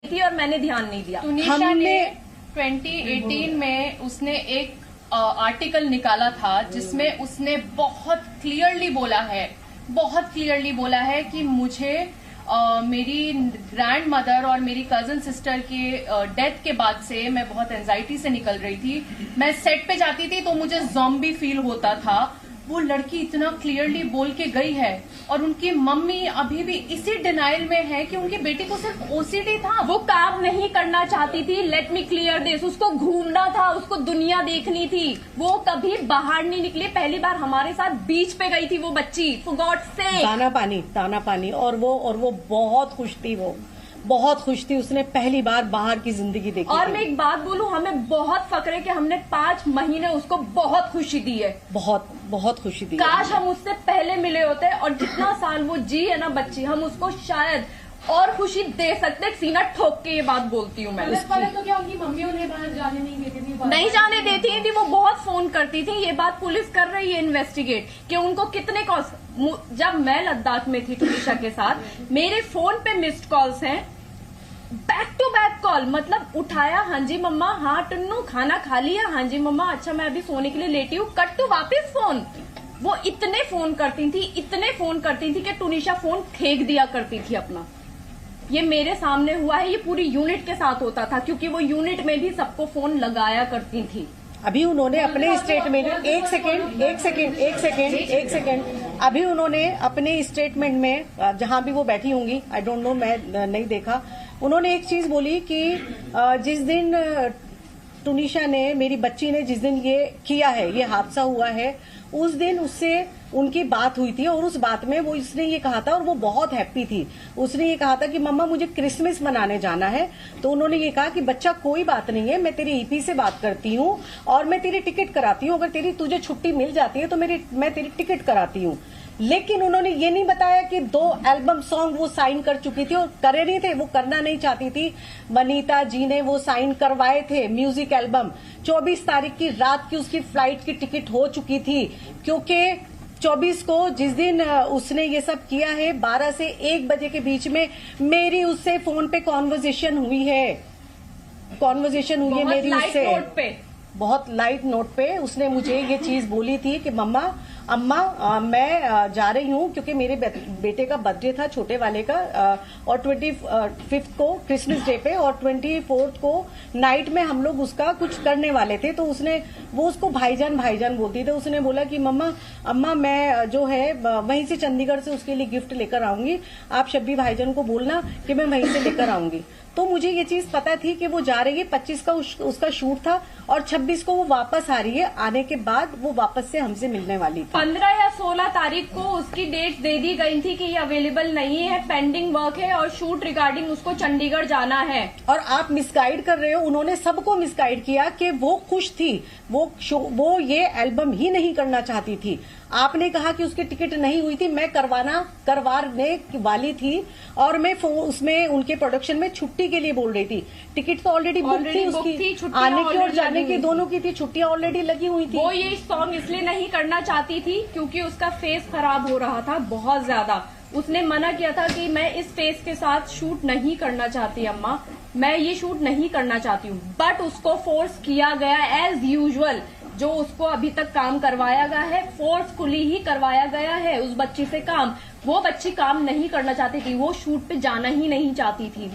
थी और मैंने ध्यान नहीं दिया। तुनिशा ने 2018 में उसने एक आर्टिकल निकाला था जिसमें उसने बहुत क्लियरली बोला है कि मुझे मेरी ग्रैंड मदर और मेरी कजन सिस्टर के डेथ के बाद से मैं बहुत एंजाइटी से निकल रही थी। मैं सेट पे जाती थी तो मुझे ज़ॉम्बी फील होता था। वो लड़की इतना क्लियरली बोल के गई है और उनकी मम्मी अभी भी इसी डिनाइल में है कि उनकी बेटी को सिर्फ ओसीडी था। वो काम नहीं करना चाहती थी। Let me clear this. उसको घूमना था, उसको दुनिया देखनी थी। वो कभी बाहर नहीं निकली। पहली बार हमारे साथ बीच पे गई थी वो बच्ची, फॉर गॉड सेक। ताना पानी और वो बहुत खुश थी। वो बहुत खुश थी। उसने पहली बार बाहर की जिंदगी देखी। और मैं एक बात बोलूं, हमें बहुत फक्र है कि हमने 5 महीने उसको बहुत खुशी दी है। बहुत खुशी दी। काश हम उससे पहले मिले होते और जितना साल वो जी है ना बच्ची, हम उसको शायद और खुशी दे सकते। सीना ठोक के ये बात बोलती हूँ मैं। तो क्या उनकी मम्मी उन्हें बाहर जाने नहीं देती थी? नहीं जाने देती थी। वो बहुत फोन करती थी। ये बात पुलिस कर रही है इन्वेस्टिगेट कि उनको कितने कॉल्स। जब मैं लद्दाख में थी तुनिशा के साथ, मेरे फोन पे मिस्ड कॉल्स हैं, बैक टू बैक कॉल। मतलब उठाया, हाँ जी मम्मा, हाँ टन्नू खाना खा लिया, हाँ जी मम्मा, अच्छा मैं अभी सोने के लिए लेटी हूँ, कट टू वापस फोन। वो इतने फोन करती थी कि तुनिशा फोन फेंक दिया करती थी अपना। ये मेरे सामने हुआ है। ये पूरी यूनिट के साथ होता था क्योंकि वो यूनिट में भी सबको फोन लगाया करती थी। अभी उन्होंने अपने स्टेटमेंट एक सेकेंड अभी उन्होंने अपने स्टेटमेंट में, जहां भी वो बैठी होंगी, आई डोंट नो, मैं नहीं देखा, उन्होंने एक चीज बोली कि जिस दिन तुनिशा ने, मेरी बच्ची ने जिस दिन ये किया है, ये हादसा हुआ है, उस दिन उससे उनकी बात हुई थी और उस बात में वो इसने ये कहा था और वो बहुत हैप्पी थी। उसने ये कहा था कि मम्मा मुझे क्रिसमस मनाने जाना है। तो उन्होंने ये कहा कि बच्चा कोई बात नहीं है, मैं तेरी ईपी से बात करती हूँ और मैं तेरी टिकट कराती हूँ। अगर तुझे छुट्टी मिल जाती है तो मैं तेरी टिकट कराती हूँ। लेकिन उन्होंने ये नहीं बताया कि 2 एल्बम सॉन्ग वो साइन कर चुकी थी और करे नहीं थे, वो करना नहीं चाहती थी। वनीता जी ने वो साइन करवाए थे म्यूजिक एल्बम। 24 तारीख की रात की उसकी फ्लाइट की टिकट हो चुकी थी क्योंकि 24 को जिस दिन उसने ये सब किया है, 12 से 1 बजे के बीच में मेरी उससे फोन पे कॉन्वर्जेशन हुई है मेरी उससे। बहुत लाइट नोट पे उसने मुझे ये चीज बोली थी कि अम्मा मैं जा रही हूँ क्योंकि मेरे बेटे का बर्थडे था, छोटे वाले का, और 25 को क्रिसमस डे पे और 24 को नाइट में हम लोग उसका कुछ करने वाले थे। तो वो उसको भाईजान बोलती थी। उसने बोला कि अम्मा मैं जो है वहीं से चंडीगढ़ से उसके लिए गिफ्ट लेकर आऊंगी, आप शब्बी भाईजान को बोलना कि मैं वहीं से लेकर आऊंगी। तो मुझे ये चीज पता थी कि वो जा रही है। 25 का उसका शूट था और 26 को वो वापस आ रही है। आने के बाद वो वापस से हमसे मिलने वाली थी। 15 या 16 तारीख को उसकी डेट दे दी गई थी कि ये अवेलेबल नहीं है, पेंडिंग वर्क है और शूट रिगार्डिंग उसको चंडीगढ़ जाना है। और आप मिसगाइड कर रहे हो। उन्होंने सबको मिसगाइड किया कि वो खुश थी, वो ये एल्बम ही नहीं करना चाहती थी। आपने कहा कि उसकी टिकट नहीं हुई थी, मैं करवाने वाली थी और मैं उसमें उनके प्रोडक्शन में छुट्टी के लिए बोल रही थी। टिकट तो ऑलरेडी बुक थी उसकी, आने की और जाने की दोनों की थी, छुट्टियां ऑलरेडी लगी हुई थी। वो ये सॉन्ग इसलिए नहीं करना चाहती थी क्योंकि उसका फेस खराब हो रहा था बहुत ज्यादा। उसने मना किया था कि मैं इस फेस के साथ शूट नहीं करना चाहती अम्मा, मैं ये शूट नहीं करना चाहती हूँ। बट उसको फोर्स किया गया एज यूजुअल। जो उसको अभी तक काम करवाया गया है, फोर्सफुली ही करवाया गया है उस बच्ची से काम। वो बच्ची काम नहीं करना चाहती थी, वो शूट पे जाना ही नहीं चाहती थी।